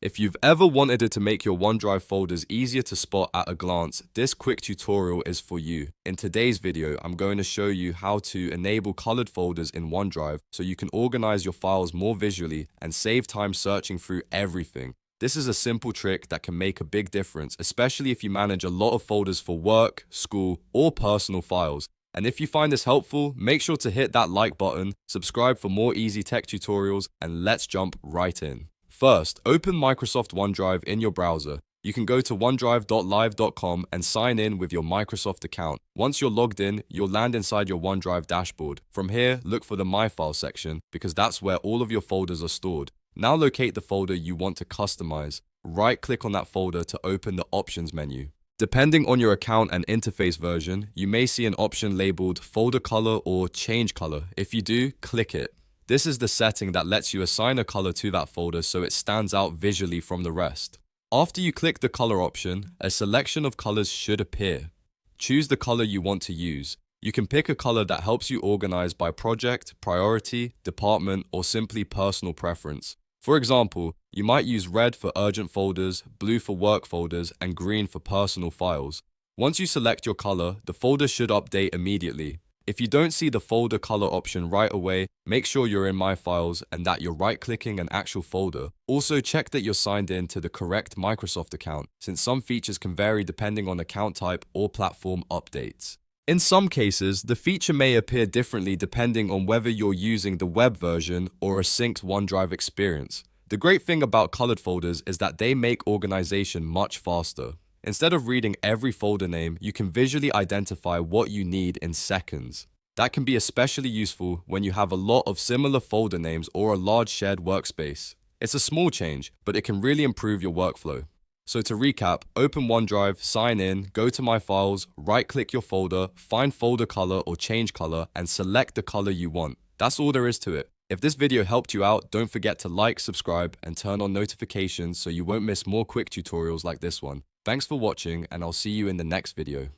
If you've ever wanted it to make your OneDrive folders easier to spot at a glance, this quick tutorial is for you. In today's video, I'm going to show you how to enable colored folders in OneDrive so you can organize your files more visually and save time searching through everything. This is a simple trick that can make a big difference, especially if you manage a lot of folders for work, school, or personal files. And if you find this helpful, make sure to hit that like button, subscribe for more easy tech tutorials, and let's jump right in. First, open Microsoft OneDrive in your browser. You can go to onedrive.live.com and sign in with your Microsoft account. Once you're logged in, you'll land inside your OneDrive dashboard. From here, look for the My File section because that's where all of your folders are stored. Now locate the folder you want to customize. Right-click on that folder to open the Options menu. Depending on your account and interface version, you may see an option labeled Folder Color or Change Color. If you do, click it. This is the setting that lets you assign a color to that folder so it stands out visually from the rest. After you click the color option, a selection of colors should appear. Choose the color you want to use. You can pick a color that helps you organize by project, priority, department, or simply personal preference. For example, you might use red for urgent folders, blue for work folders, and green for personal files. Once you select your color, the folder should update immediately. If you don't see the folder color option right away, make sure you're in My Files and that you're right-clicking an actual folder. Also, check that you're signed in to the correct Microsoft account, since some features can vary depending on account type or platform updates. In some cases, the feature may appear differently depending on whether you're using the web version or a synced OneDrive experience. The great thing about colored folders is that they make organization much faster. Instead of reading every folder name, you can visually identify what you need in seconds. That can be especially useful when you have a lot of similar folder names or a large shared workspace. It's a small change, but it can really improve your workflow. So to recap, open OneDrive, sign in, go to My Files, right-click your folder, find folder color or change color, and select the color you want. That's all there is to it. If this video helped you out, don't forget to like, subscribe, and turn on notifications so you won't miss more quick tutorials like this one. Thanks for watching, and I'll see you in the next video.